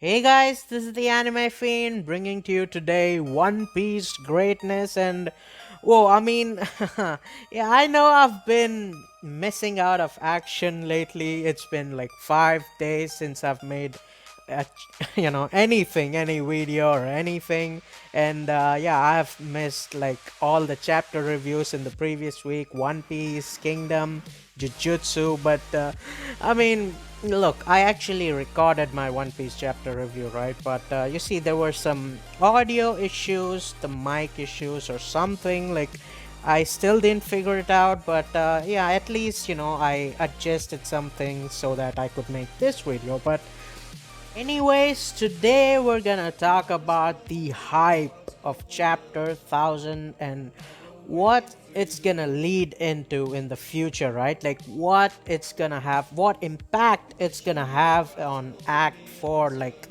Hey guys, this is the Anime Fiend bringing to you today One Piece greatness and whoa, yeah, I know I've been missing out of action lately. It's been like 5 days since I've made uh, anything, any video or anything, and yeah, I've missed like all the chapter reviews in the previous week, One Piece, Kingdom, Jujutsu, but I mean, look, I actually recorded my One Piece chapter review, right? But you see, there were some audio issues, the mic issues, or something. Like, I still didn't figure it out, but yeah, at least, I adjusted something so that I could make this video. But anyways, today we're gonna talk about the hype of chapter 1000 and what it's gonna lead into in the future, right? Like what it's gonna have, what impact it's gonna have on Act 4, like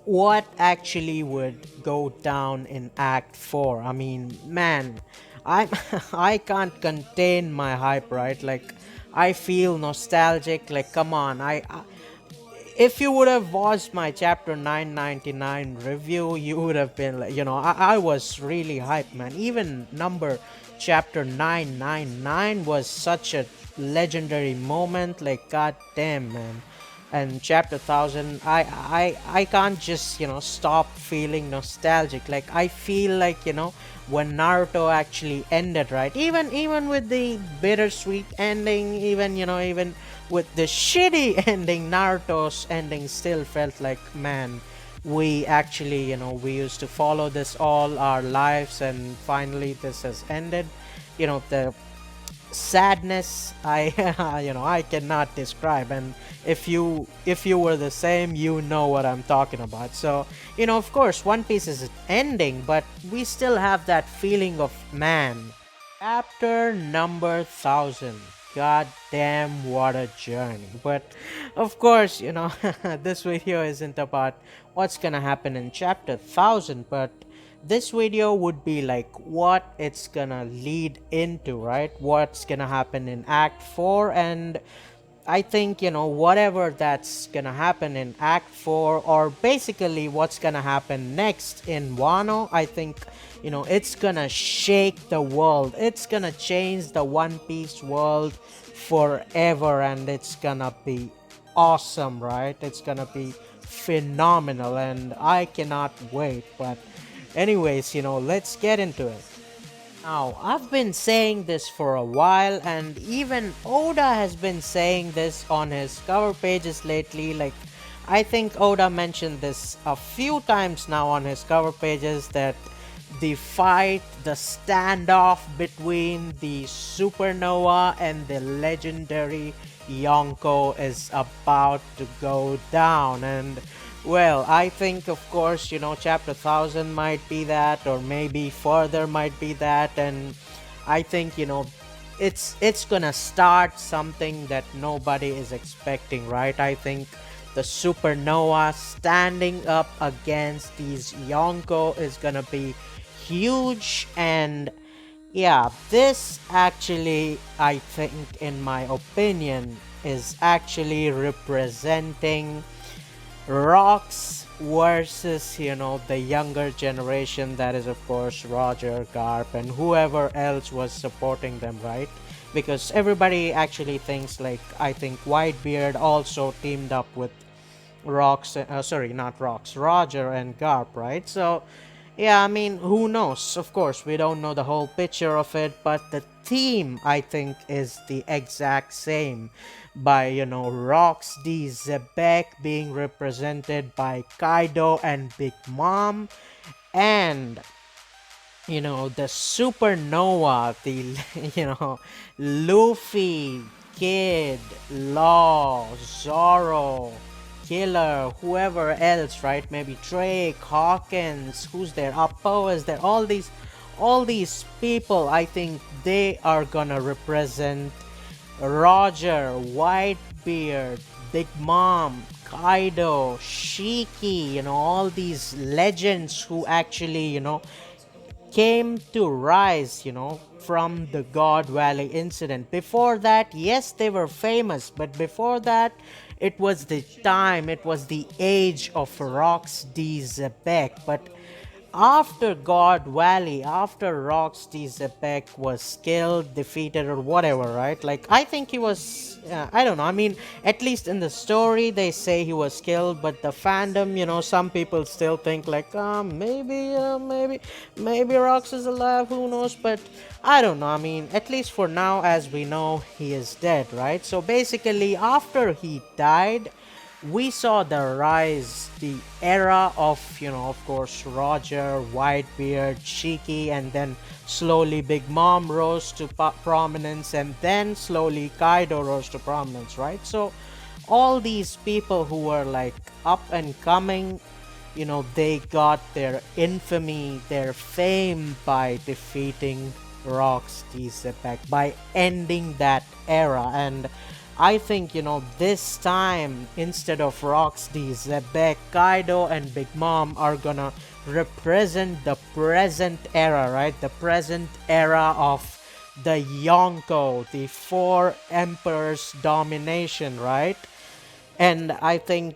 what actually would go down in Act 4. I mean, man, I I can't contain my hype, right? Like I feel nostalgic. Like come on, if you would have watched my chapter 999 review, you would have been like, I was really hyped, man. Even number chapter 999 was such a legendary moment. Like, god damn, man. And chapter 1000, I can't just, stop feeling nostalgic. Like, I feel like, when Naruto actually ended, right? Even with the bittersweet ending, even with the shitty ending, Naruto's ending still felt like, man, we actually, we used to follow this all our lives, and finally this has ended. The sadness, I I cannot describe. And if you were the same, you know what I'm talking about. So of course, One Piece is ending, but we still have that feeling of, man, chapter number 1000. God damn, what a journey. But of course, this video isn't about what's gonna happen in chapter 1000, but this video would be like what it's gonna lead into, right? What's gonna happen in Act 4. And I think, whatever that's gonna happen in Act 4, or basically what's gonna happen next in Wano, I think, it's gonna shake the world. It's gonna change the One Piece world forever, and it's gonna be awesome, right? It's gonna be phenomenal, and I cannot wait. But, anyways, let's get into it. Now, I've been saying this for a while, and even Oda has been saying this on his cover pages lately. Like, I think Oda mentioned this a few times now on his cover pages, that the fight, the standoff between the supernova and the legendary Yonko is about to go down. And well, I think, of course, chapter 1000 might be that, or maybe further might be that. And I think, it's gonna start something that nobody is expecting, right? I think the supernova standing up against these Yonko is gonna be huge. And yeah, this actually, I think, in my opinion, is actually representing Rocks versus, the younger generation, that is, of course, Roger, Garp, and whoever else was supporting them, right? Because everybody actually thinks, like, I think Whitebeard also teamed up with Rocks, sorry, not Rocks, Roger and Garp, right? So, yeah, I mean, who knows? Of course, we don't know the whole picture of it, but the theme, I think, is the exact same. By, Rocks D. Zebek being represented by Kaido and Big Mom, and the supernova, the Luffy, Kid, Law, Zoro, Killer, whoever else, right? Maybe Drake, Hawkins, who's there? Appo is there? All these people, I think they are gonna represent Roger, Whitebeard, Big Mom, Kaido, Shiki, all these legends who actually, came to rise, from the God Valley incident. Before that, yes, they were famous, but before that, it was the time, it was the age of Rox D. Zebek. But after God Valley, after Rox D. Zebek was killed, defeated, or whatever, right? Like, I think he was, I don't know. I mean, at least in the story, they say he was killed, but the fandom, some people still think, like, maybe Rox is alive, who knows? But I don't know. I mean, at least for now, as we know, he is dead, right? So basically, after he died, we saw the rise, the era of, of course, Roger, Whitebeard, Shiki, and then slowly Big Mom rose to prominence, and then slowly Kaido rose to prominence, right? So all these people who were like up and coming, they got their infamy, their fame by defeating Rocksteady Zepek, by ending that era. And I think, this time, instead of Rocksteady, Zebek, Kaido, and Big Mom are gonna represent the present era, right? The present era of the Yonko, the four emperors domination, right? And I think,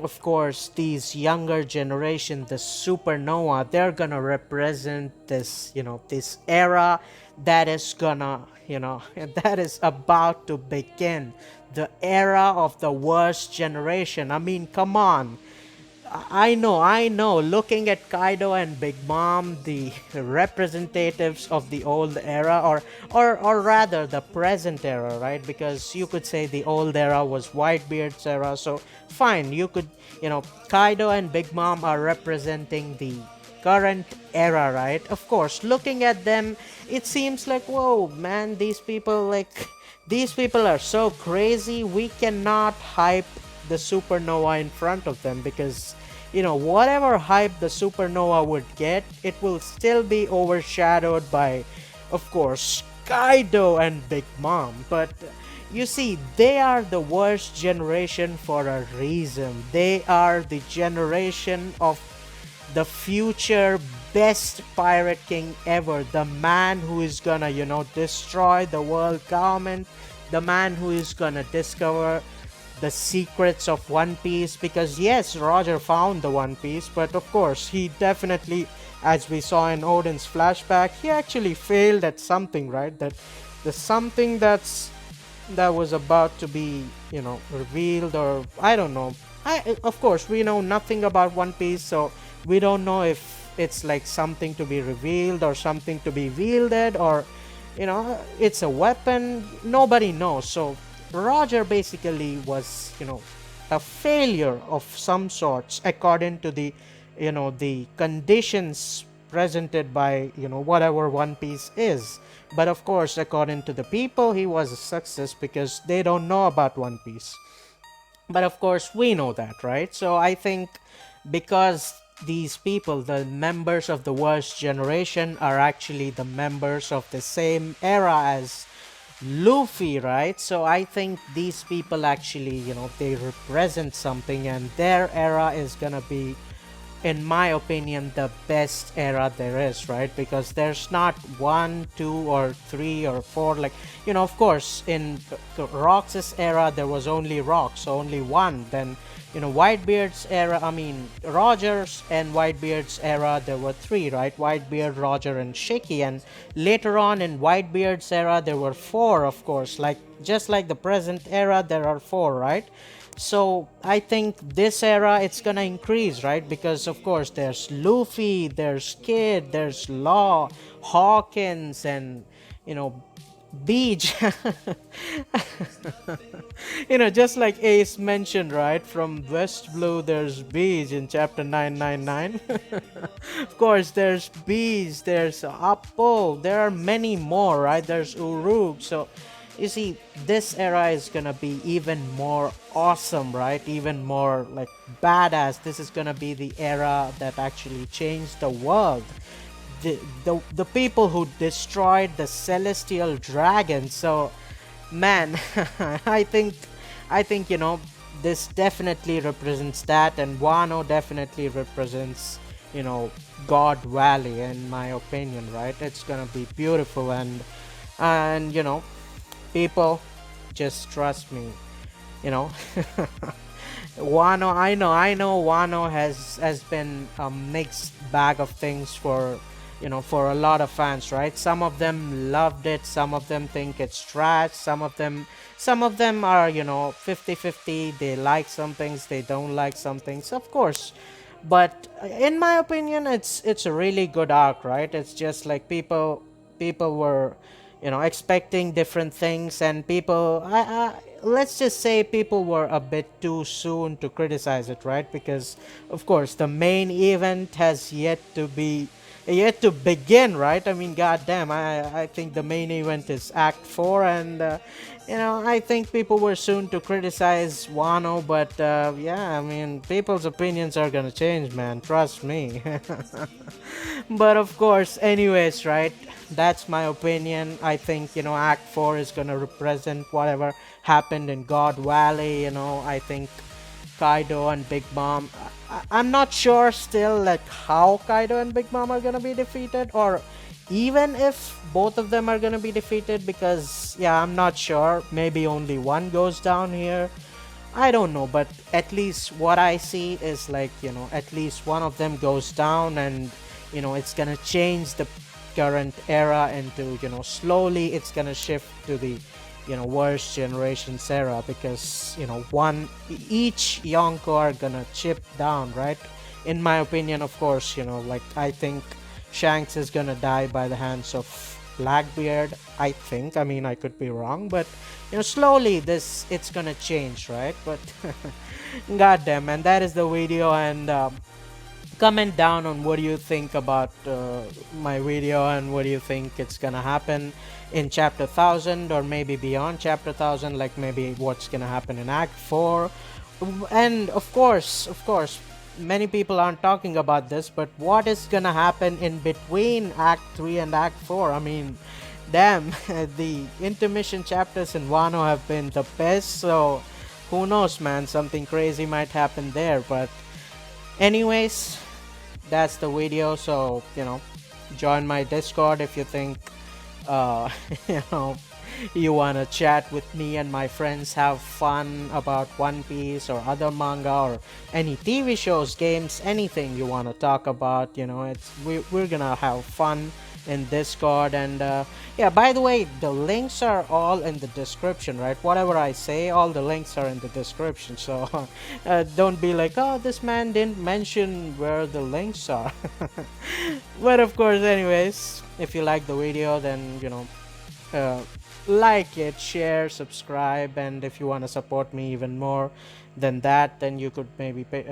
of course, these younger generation, the supernova, they're gonna represent this, this era that is gonna, that is about to begin. The era of the worst generation. I mean, come on. I know. Looking at Kaido and Big Mom, the representatives of the old era, or rather the present era, right? Because you could say the old era was Whitebeard's era. So fine, you could, Kaido and Big Mom are representing the current era, right? Of course, looking at them, it seems like, whoa, man, these people are so crazy. We cannot hype the supernova in front of them, because whatever hype the supernova would get, it will still be overshadowed by, of course, Kaido and Big Mom. But you see, they are the worst generation for a reason. They are the generation of the future best pirate king ever, the man who is gonna, destroy the world government, the man who is gonna discover the secrets of One Piece. Because yes, Roger found the One Piece, but of course, he definitely, as we saw in Odin's flashback, he actually failed at something, right? That the something that was about to be, revealed, or I don't know. Of course, we know nothing about One Piece, so we don't know if it's like something to be revealed or something to be wielded, or it's a weapon. Nobody knows. So Roger basically was, a failure of some sorts, according to the conditions presented by, whatever One Piece is. But of course, according to the people, he was a success because they don't know about One Piece. But of course, we know that, right? So I think, because these people, the members of the worst generation, are actually the members of the same era as Luffy, right? So I think these people actually, they represent something, and their era is gonna be, in my opinion, the best era there is, right? Because there's not one, two, or three, or four. Like, of course, in Rox's era, there was only Rox, so only one. Then, Whitebeard's era, I mean, Rogers and Whitebeard's era, there were three, right? Whitebeard, Roger, and Shiki. And later on in Whitebeard's era, there were four, of course. Like, just like the present era, there are four, right? So I think this era, it's gonna increase, right? Because of course there's Luffy, there's Kid, there's Law, Hawkins, and Beach. Just like Ace mentioned, right? From West Blue, there's Beach in chapter 999. Of course, there's Beach, there's Appo, there are many more, right? There's Uruk. So you see, this era is gonna be even more awesome, right? Even more like badass. This is gonna be the era that actually changed the world. The people who destroyed the celestial dragon. So man, I think this definitely represents that, and Wano definitely represents, God Valley, in my opinion, right? It's gonna be beautiful. And people, just trust me, you know. Wano, I know Wano has been a mixed bag of things for for a lot of fans, right? Some of them loved it, some of them think it's trash, some of them are 50-50. They like some things, they don't like some things, of course. But in my opinion, it's a really good arc, right? It's just like people were expecting different things, and let's just say people were a bit too soon to criticize it, right? Because of course the main event has yet to begin, right? I mean, goddamn, I think the main event is Act 4, and I think people were soon to criticize Wano, but yeah, I mean, people's opinions are gonna change, man. Trust me. But of course, anyways, right? That's my opinion. I think Act 4 is gonna represent whatever happened in God Valley. I think Kaido and Big Mom. I'm not sure still like how Kaido and Big Mom are gonna be defeated, or even if both of them are gonna be defeated, because yeah, I'm not sure. Maybe only one goes down here. I don't know, but at least what I see is like, at least one of them goes down, and it's gonna change the current era into, slowly it's gonna shift to the, worst generation's era, because, each Yonko are gonna chip down, right? In my opinion, of course, like I think Shanks is gonna die by the hands of Blackbeard. I think. I mean, I could be wrong, but slowly this it's gonna change, right? But goddamn, man, that is the video, and comment down on what do you think about my video, and what do you think it's gonna happen in chapter 1000, or maybe beyond chapter 1000, like maybe what's gonna happen in Act 4. And of course, many people aren't talking about this, but what is gonna happen in between Act 3 and Act 4? I mean, damn, the intermission chapters in Wano have been the best, so who knows, man, something crazy might happen there. But anyways, that's the video. So join my Discord if you think uh you know you want to chat with me and my friends, have fun about One Piece or other manga or any TV shows, games, anything you want to talk about. We're gonna have fun in Discord. And yeah, by the way, the links are all in the description, right? Whatever I say, all the links are in the description. So don't be like, oh, this man didn't mention where the links are. But of course, anyways, if you like the video, then uh, like it, share, subscribe, and if you want to support me even more than that, then you could maybe pay,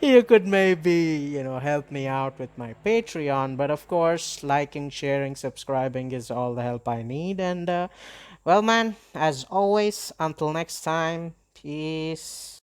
you could maybe help me out with my Patreon. But of course, liking, sharing, subscribing is all the help I need. And well, man, as always, until next time, peace.